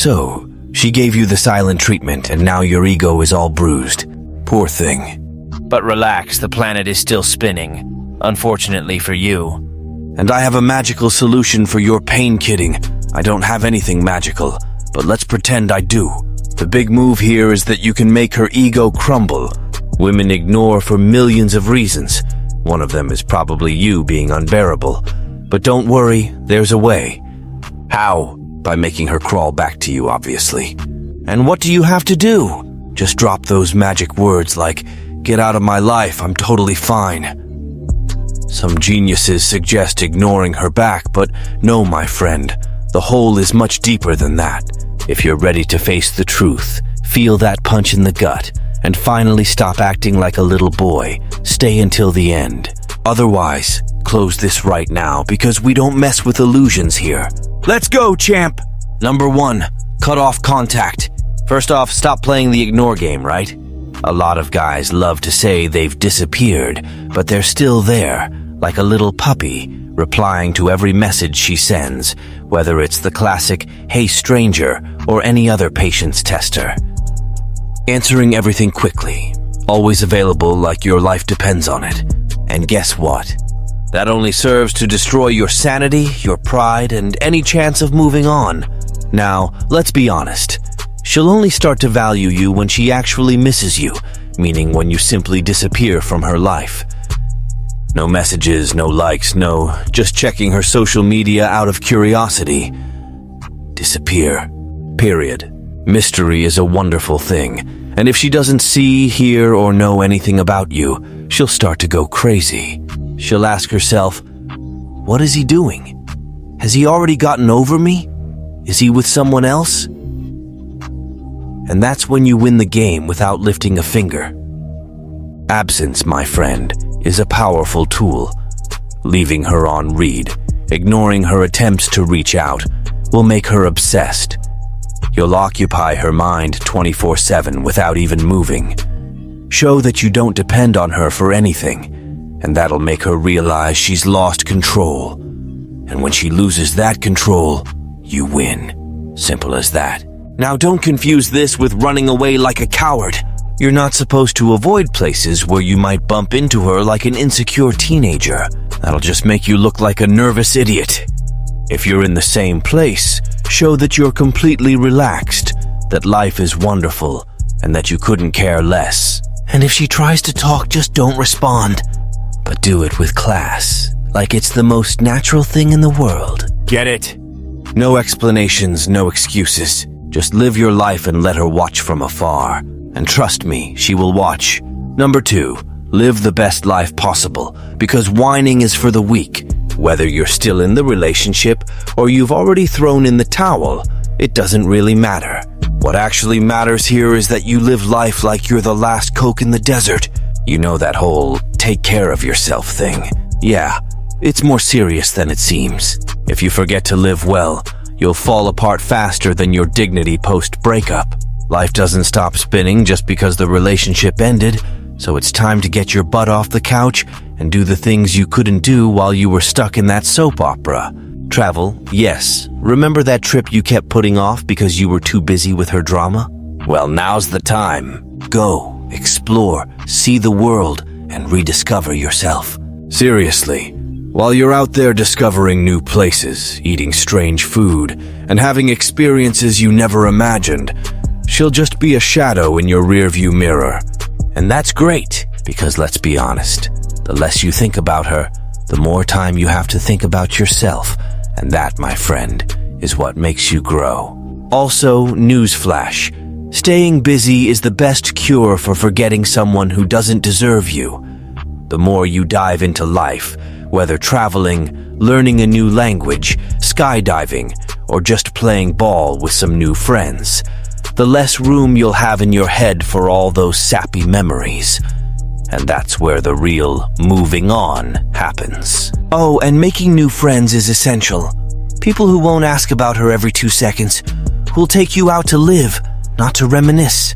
So, she gave you the silent treatment and now your ego is all bruised. Poor thing. But relax, the planet is still spinning. Unfortunately for you. And I have a magical solution for your pain kidding. I don't have anything magical, but let's pretend I do. The big move here is that you can make her ego crumble. Women ignore for millions of reasons. One of them is probably you being unbearable. But don't worry, there's a way. How? By making her crawl back to you, obviously. And what do you have to do? Just drop those magic words like, "Get out of my life, I'm totally fine." Some geniuses suggest ignoring her back, but no, my friend. The hole is much deeper than that. If you're ready to face the truth, feel that punch in the gut, and finally stop acting like a little boy, stay until the end. Otherwise, close this right now because we don't mess with illusions here. Let's go, champ! Number 1, cut off contact. First off, stop playing the ignore game, right? A lot of guys love to say they've disappeared, but they're still there, like a little puppy, replying to every message she sends, whether it's the classic, "Hey stranger," or any other patience tester. Answering everything quickly, always available like your life depends on it. And guess what? That only serves to destroy your sanity, your pride, and any chance of moving on. Now, let's be honest. She'll only start to value you when she actually misses you, meaning when you simply disappear from her life. No messages, no likes, no just checking her social media out of curiosity. Disappear. Period. Mystery is a wonderful thing, and if she doesn't see, hear, or know anything about you, she'll start to go crazy. She'll ask herself, what is he doing? Has he already gotten over me? Is he with someone else? And that's when you win the game without lifting a finger. Absence, my friend, is a powerful tool. Leaving her on read, ignoring her attempts to reach out, will make her obsessed. You'll occupy her mind 24/7 without even moving. Show that you don't depend on her for anything, and that'll make her realize she's lost control. And when she loses that control, you win. Simple as that. Now don't confuse this with running away like a coward. You're not supposed to avoid places where you might bump into her like an insecure teenager. That'll just make you look like a nervous idiot. If you're in the same place, show that you're completely relaxed, that life is wonderful, and that you couldn't care less. And if she tries to talk, just don't respond. But do it with class, like it's the most natural thing in the world. Get it? No explanations, no excuses. Just live your life and let her watch from afar. And trust me, she will watch. Number 2, live the best life possible, because whining is for the weak. Whether you're still in the relationship or you've already thrown in the towel, it doesn't really matter. What actually matters here is that you live life like you're the last Coke in the desert. You know that whole take care of yourself thing. Yeah, it's more serious than it seems. If you forget to live well, you'll fall apart faster than your dignity post-breakup. Life doesn't stop spinning just because the relationship ended, so it's time to get your butt off the couch and do the things you couldn't do while you were stuck in that soap opera. Travel, yes. Remember that trip you kept putting off because you were too busy with her drama? Well, now's the time. Go, explore, see the world, and rediscover yourself. Seriously, while you're out there discovering new places, eating strange food, and having experiences you never imagined, she'll just be a shadow in your rearview mirror. And that's great, because let's be honest, the less you think about her, the more time you have to think about yourself. And that, my friend, is what makes you grow. Also, newsflash. Staying busy is the best cure for forgetting someone who doesn't deserve you. The more you dive into life, whether traveling, learning a new language, skydiving, or just playing ball with some new friends, the less room you'll have in your head for all those sappy memories. And that's where the real moving on happens. Oh, and making new friends is essential. People who won't ask about her every 2 seconds, who'll take you out to live, not to reminisce.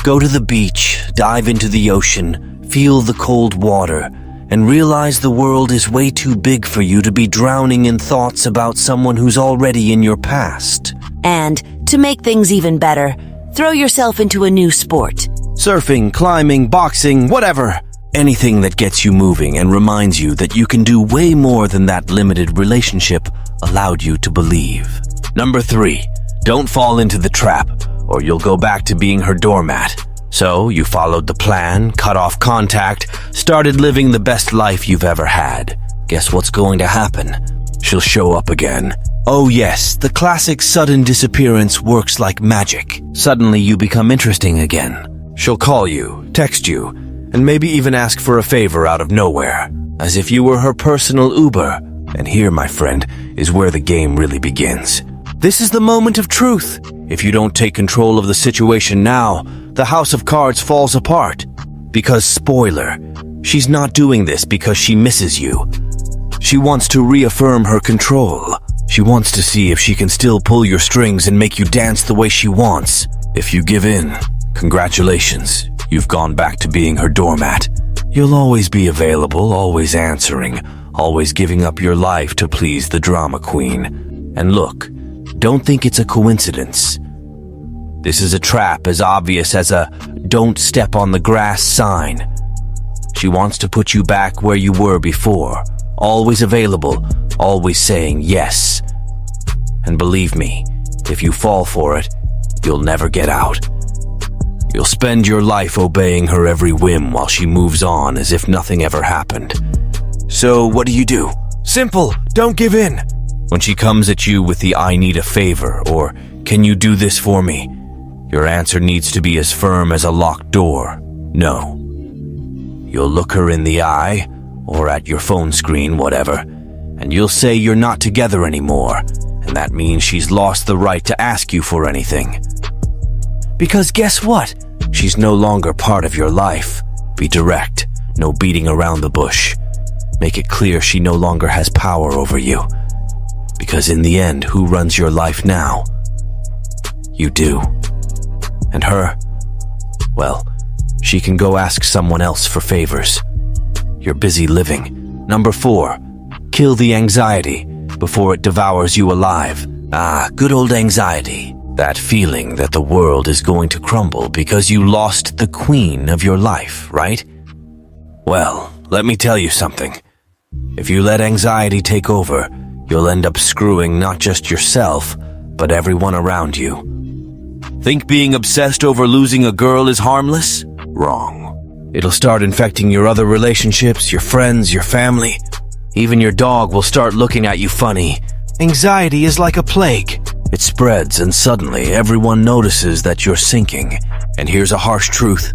Go to the beach, dive into the ocean, feel the cold water, and realize the world is way too big for you to be drowning in thoughts about someone who's already in your past. And, to make things even better, throw yourself into a new sport. Surfing, climbing, boxing, whatever. Anything that gets you moving and reminds you that you can do way more than that limited relationship allowed you to believe. Number 3, don't fall into the trap, or you'll go back to being her doormat. So, you followed the plan, cut off contact, started living the best life you've ever had. Guess what's going to happen? She'll show up again. Oh yes, the classic sudden disappearance works like magic. Suddenly you become interesting again. She'll call you, text you, and maybe even ask for a favor out of nowhere, as if you were her personal Uber. And here, my friend, is where the game really begins. This is the moment of truth. If you don't take control of the situation now, the house of cards falls apart. Because, spoiler, she's not doing this because she misses you. She wants to reaffirm her control. She wants to see if she can still pull your strings and make you dance the way she wants. If you give in, congratulations, you've gone back to being her doormat. You'll always be available, always answering, always giving up your life to please the drama queen. And look, don't think it's a coincidence. This is a trap as obvious as a "don't step on the grass" sign. She wants to put you back where you were before, always available, always saying yes. And believe me, if you fall for it, you'll never get out. You'll spend your life obeying her every whim while she moves on as if nothing ever happened. So what do? Simple, don't give in. When she comes at you with the "I need a favor" or "can you do this for me?" your answer needs to be as firm as a locked door. No. You'll look her in the eye, or at your phone screen, whatever, and you'll say you're not together anymore, and that means she's lost the right to ask you for anything. Because guess what? She's no longer part of your life. Be direct, no beating around the bush. Make it clear she no longer has power over you. Because in the end, who runs your life now? You do. And her, well, she can go ask someone else for favors. You're busy living. Number 4, kill the anxiety before it devours you alive. Ah, good old anxiety. That feeling that the world is going to crumble because you lost the queen of your life, right? Well, let me tell you something. If you let anxiety take over, you'll end up screwing not just yourself, but everyone around you. Think being obsessed over losing a girl is harmless? Wrong. It'll start infecting your other relationships, your friends, your family. Even your dog will start looking at you funny. Anxiety is like a plague. It spreads and suddenly everyone notices that you're sinking. And here's a harsh truth.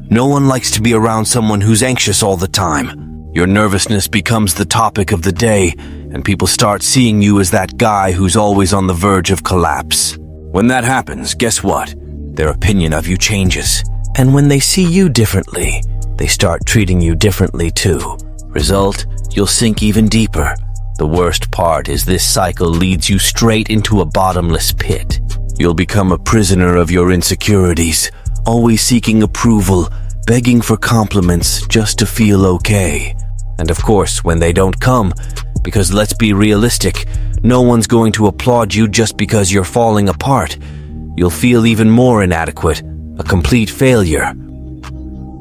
No one likes to be around someone who's anxious all the time. Your nervousness becomes the topic of the day, and people start seeing you as that guy who's always on the verge of collapse. When that happens, guess what? Their opinion of you changes. And when they see you differently, they start treating you differently too. Result, you'll sink even deeper. The worst part is this cycle leads you straight into a bottomless pit. You'll become a prisoner of your insecurities, always seeking approval, begging for compliments just to feel okay. And of course, when they don't come, because let's be realistic, no one's going to applaud you just because you're falling apart. You'll feel even more inadequate, a complete failure.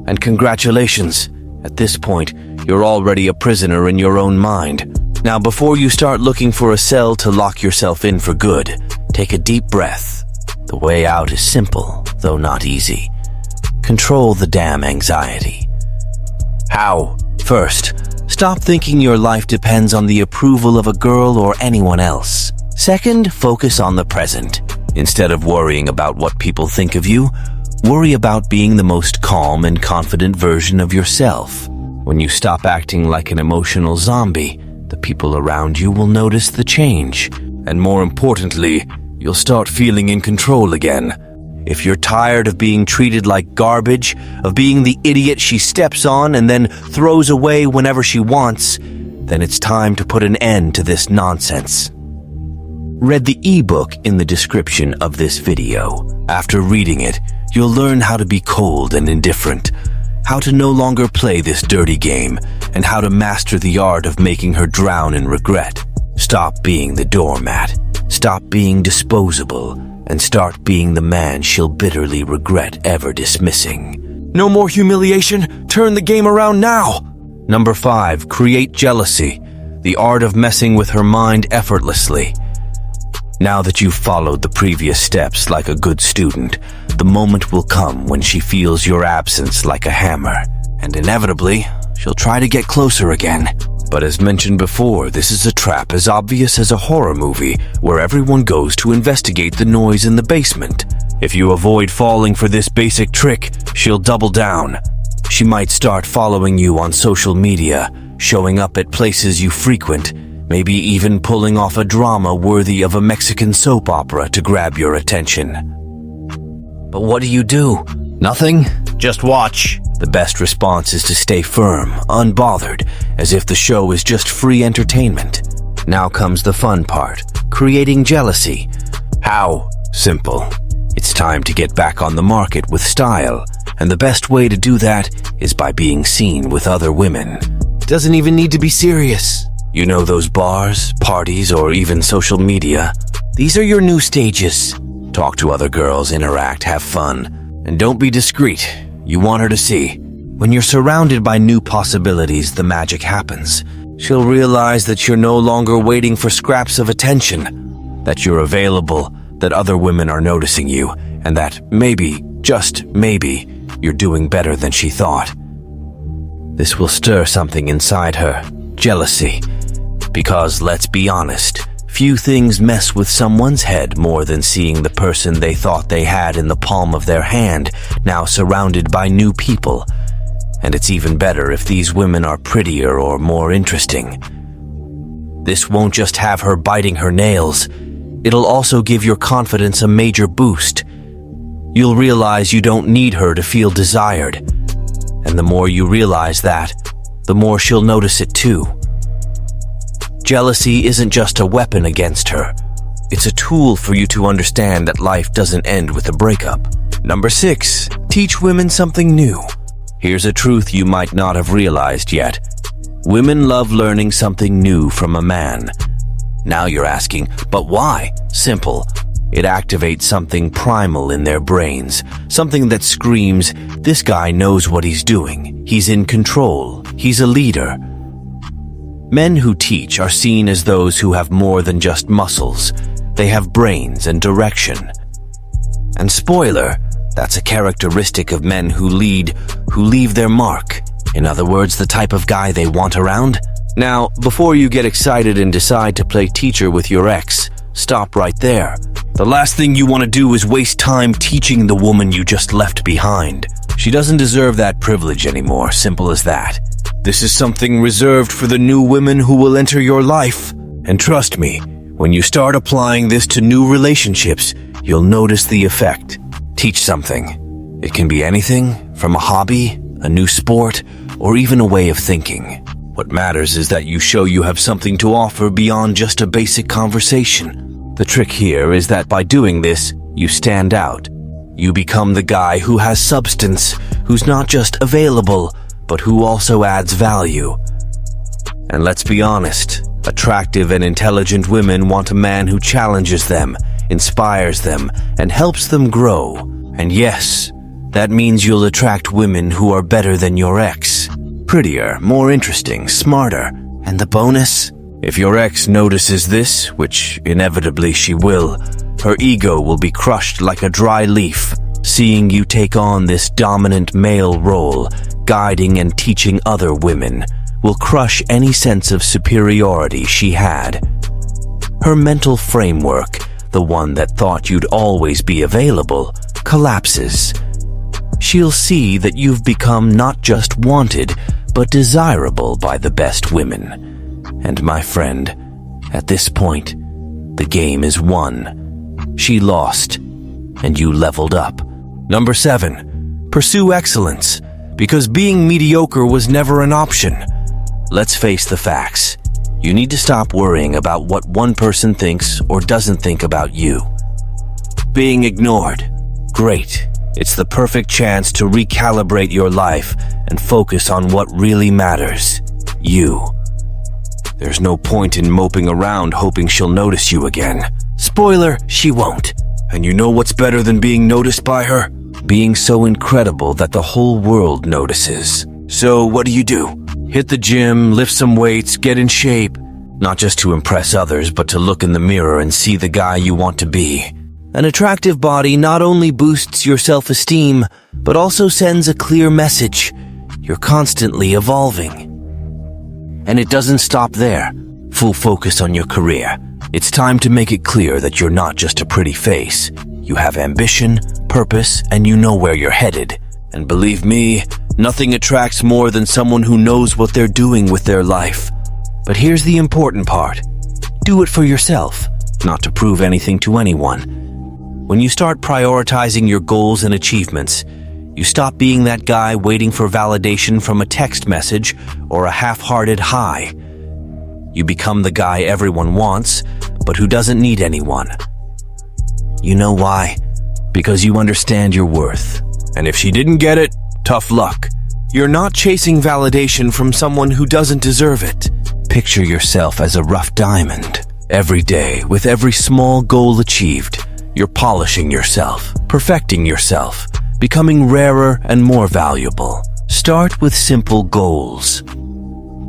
And congratulations, at this point, you're already a prisoner in your own mind. Now, before you start looking for a cell to lock yourself in for good, take a deep breath. The way out is simple, though not easy. Control the damn anxiety. How? First, stop thinking your life depends on the approval of a girl or anyone else. Second, focus on the present. Instead of worrying about what people think of you, worry about being the most calm and confident version of yourself. When you stop acting like an emotional zombie, the people around you will notice the change. And more importantly, you'll start feeling in control again. If you're tired of being treated like garbage, of being the idiot she steps on and then throws away whenever she wants, then it's time to put an end to this nonsense. Read the ebook in the description of this video. After reading it, you'll learn how to be cold and indifferent, how to no longer play this dirty game, and how to master the art of making her drown in regret. Stop being the doormat. Stop being disposable and start being the man she'll bitterly regret ever dismissing. No more humiliation. Turn the game around now. Number 5, create jealousy, the art of messing with her mind effortlessly. Now that you've followed the previous steps like a good student, the moment will come when she feels your absence like a hammer, and inevitably, she'll try to get closer again. But as mentioned before, this is a trap as obvious as a horror movie where everyone goes to investigate the noise in the basement. If you avoid falling for this basic trick, she'll double down. She might start following you on social media, showing up at places you frequent, maybe even pulling off a drama worthy of a Mexican soap opera to grab your attention. But what do? Nothing? Just watch. The best response is to stay firm, unbothered, as if the show is just free entertainment. Now comes the fun part, creating jealousy. How? Simple. It's time to get back on the market with style, and the best way to do that is by being seen with other women. It doesn't even need to be serious. You know those bars, parties, or even social media? These are your new stages. Talk to other girls, interact, have fun, and don't be discreet. You want her to see. When you're surrounded by new possibilities, the magic happens. She'll realize that you're no longer waiting for scraps of attention, that you're available, that other women are noticing you, and that maybe, just maybe, you're doing better than she thought. This will stir something inside her, jealousy. Because, let's be honest, few things mess with someone's head more than seeing the person they thought they had in the palm of their hand, now surrounded by new people. And it's even better if these women are prettier or more interesting. This won't just have her biting her nails. It'll also give your confidence a major boost. You'll realize you don't need her to feel desired. And the more you realize that, the more she'll notice it too. Jealousy isn't just a weapon against her. It's a tool for you to understand that life doesn't end with a breakup. Number 6, teach women something new. Here's a truth you might not have realized yet. Women love learning something new from a man. Now you're asking, but why? Simple. It activates something primal in their brains, something that screams, this guy knows what he's doing. He's in control. He's a leader. Men who teach are seen as those who have more than just muscles. They have brains and direction. And spoiler, that's a characteristic of men who lead, who leave their mark. In other words, the type of guy they want around. Now, before you get excited and decide to play teacher with your ex, stop right there. The last thing you want to do is waste time teaching the woman you just left behind. She doesn't deserve that privilege anymore, simple as that. This is something reserved for the new women who will enter your life. And trust me, when you start applying this to new relationships, you'll notice the effect. Teach something. It can be anything from a hobby, a new sport, or even a way of thinking. What matters is that you show you have something to offer beyond just a basic conversation. The trick here is that by doing this, you stand out. You become the guy who has substance, who's not just available, but who also adds value. And let's be honest, attractive and intelligent women want a man who challenges them, inspires them, and helps them grow. And yes, that means you'll attract women who are better than your ex. Prettier, more interesting, smarter. And the bonus? If your ex notices this, which inevitably she will, her ego will be crushed like a dry leaf, seeing you take on this dominant male role, guiding and teaching other women, will crush any sense of superiority she had. Her mental framework, the one that thought you'd always be available, collapses. She'll see that you've become not just wanted, but desirable by the best women. And my friend, at this point, the game is won. She lost, and you leveled up. Number 7, pursue excellence, because being mediocre was never an option. Let's face the facts. You need to stop worrying about what one person thinks or doesn't think about you. Being ignored. Great. It's the perfect chance to recalibrate your life and focus on what really matters. You. There's no point in moping around hoping she'll notice you again. Spoiler, she won't. And you know what's better than being noticed by her? Being so incredible that the whole world notices. So what do? Hit the gym, lift some weights, get in shape. Not just to impress others, but to look in the mirror and see the guy you want to be. An attractive body not only boosts your self-esteem, but also sends a clear message. You're constantly evolving. And it doesn't stop there. Full focus on your career. It's time to make it clear that you're not just a pretty face. You have ambition, purpose, and you know where you're headed. And believe me, nothing attracts more than someone who knows what they're doing with their life. But here's the important part. Do it for yourself, not to prove anything to anyone. When you start prioritizing your goals and achievements, you stop being that guy waiting for validation from a text message or a half-hearted hi. You become the guy everyone wants, but who doesn't need anyone. You know why? Because you understand your worth. And if she didn't get it, tough luck. You're not chasing validation from someone who doesn't deserve it. Picture yourself as a rough diamond. Every day, with every small goal achieved, you're polishing yourself, perfecting yourself, becoming rarer and more valuable. Start with simple goals.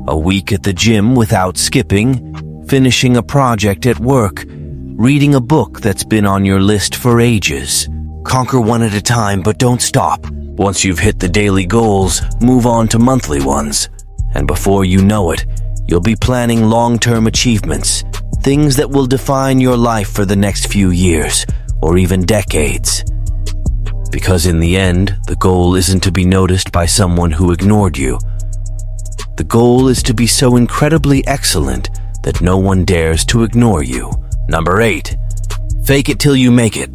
A week at the gym without skipping, finishing a project at work, reading a book that's been on your list for ages. Conquer one at a time, but don't stop. Once you've hit the daily goals, move on to monthly ones. And before you know it, you'll be planning long-term achievements, things that will define your life for the next few years, or even decades. Because in the end, the goal isn't to be noticed by someone who ignored you. The goal is to be so incredibly excellent that no one dares to ignore you. Number 8. Fake it till you make it.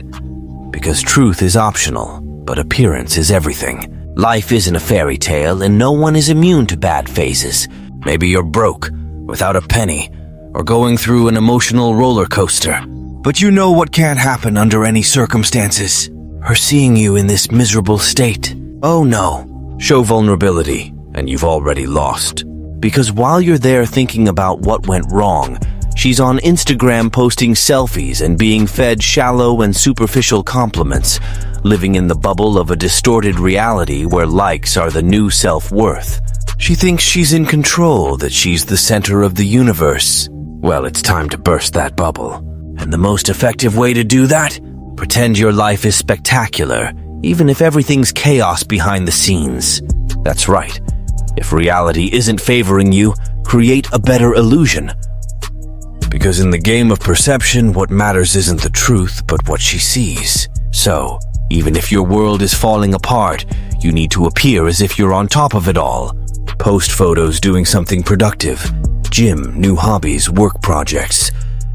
Because truth is optional, but appearance is everything. Life isn't a fairy tale, and no one is immune to bad phases. Maybe you're broke, without a penny, or going through an emotional roller coaster. But you know what can't happen under any circumstances. Her seeing you in this miserable state. Oh no. Show vulnerability, and you've already lost. Because while you're there thinking about what went wrong, she's on Instagram posting selfies and being fed shallow and superficial compliments, living in the bubble of a distorted reality where likes are the new self-worth. She thinks she's in control, that she's the center of the universe. Well, it's time to burst that bubble. And the most effective way to do that? Pretend your life is spectacular, even if everything's chaos behind the scenes. That's right. If reality isn't favoring you, create a better illusion. Because in the game of perception, what matters isn't the truth, but what she sees. So, even if your world is falling apart, you need to appear as if you're on top of it all. Post photos doing something productive. Gym, new hobbies, work projects.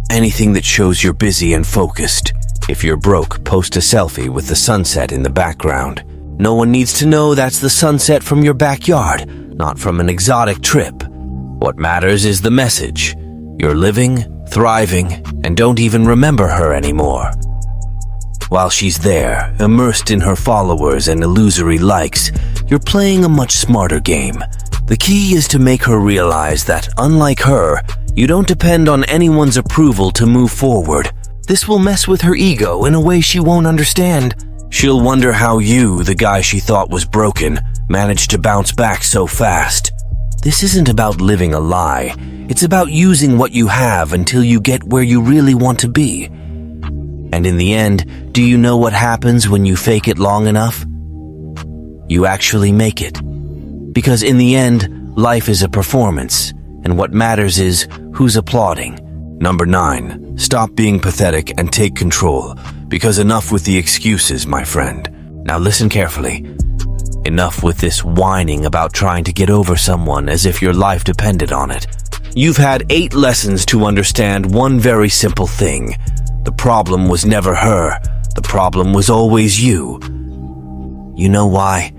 Anything that shows you're busy and focused. If you're broke, post a selfie with the sunset in the background. No one needs to know that's the sunset from your backyard, not from an exotic trip. What matters is the message. You're living, thriving, and don't even remember her anymore. While she's there, immersed in her followers and illusory likes, you're playing a much smarter game. The key is to make her realize that, unlike her, you don't depend on anyone's approval to move forward. This will mess with her ego in a way she won't understand. She'll wonder how you, the guy she thought was broken, managed to bounce back so fast. This isn't about living a lie. It's about using what you have until you get where you really want to be. And in the end, do you know what happens when you fake it long enough? You actually make it. Because in the end, life is a performance, and what matters is who's applauding. Number 9, stop being pathetic and take control, because enough with the excuses, my friend. Now listen carefully. Enough with this whining about trying to get over someone as if your life depended on it. You've had 8 lessons to understand one very simple thing. The problem was never her. The problem was always you. You know why?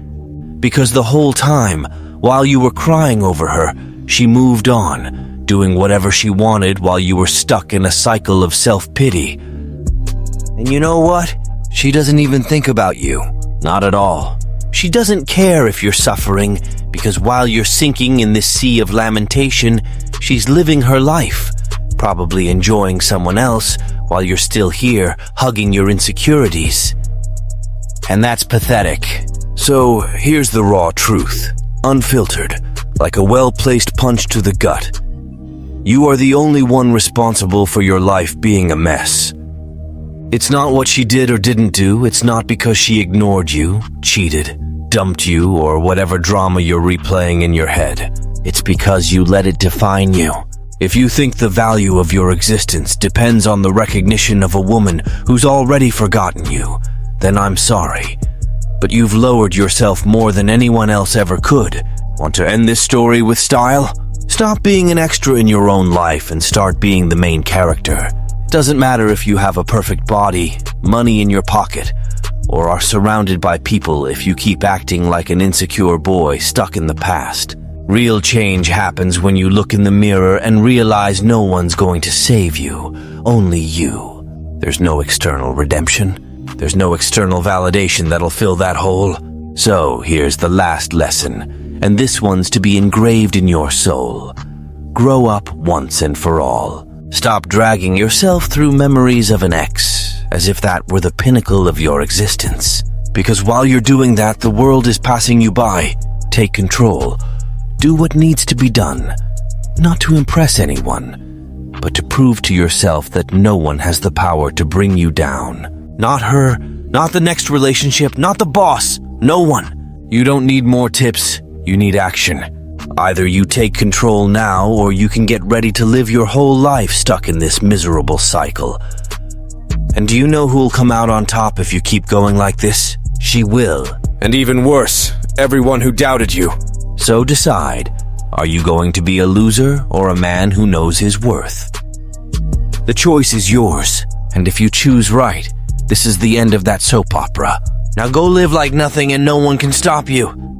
Because the whole time, while you were crying over her, she moved on, doing whatever she wanted while you were stuck in a cycle of self-pity. And you know what? She doesn't even think about you. Not at all. She doesn't care if you're suffering, because while you're sinking in this sea of lamentation, she's living her life, probably enjoying someone else while you're still here hugging your insecurities. And that's pathetic. So here's the raw truth, unfiltered, like a well-placed punch to the gut. You are the only one responsible for your life being a mess. It's not what she did or didn't do. It's not because she ignored you, cheated, dumped you, or whatever drama you're replaying in your head. It's because you let it define you. If you think the value of your existence depends on the recognition of a woman who's already forgotten you, then I'm sorry. But you've lowered yourself more than anyone else ever could. Want to end this story with style? Stop being an extra in your own life and start being the main character. It doesn't matter if you have a perfect body, money in your pocket, or are surrounded by people if you keep acting like an insecure boy stuck in the past. Real change happens when you look in the mirror and realize no one's going to save you, only you. There's no external redemption. There's no external validation that'll fill that hole. So here's the last lesson, and this one's to be engraved in your soul. Grow up once and for all. Stop dragging yourself through memories of an ex, as if that were the pinnacle of your existence. Because while you're doing that, the world is passing you by. Take control. Do what needs to be done. Not to impress anyone, but to prove to yourself that no one has the power to bring you down. Not her, not the next relationship, not the boss, no one. You don't need more tips, you need action. Either you take control now, or you can get ready to live your whole life stuck in this miserable cycle. And do you know who'll come out on top if you keep going like this? She will. And even worse, everyone who doubted you. So decide, are you going to be a loser or a man who knows his worth? The choice is yours, and if you choose right, this is the end of that soap opera. Now go live like nothing and no one can stop you.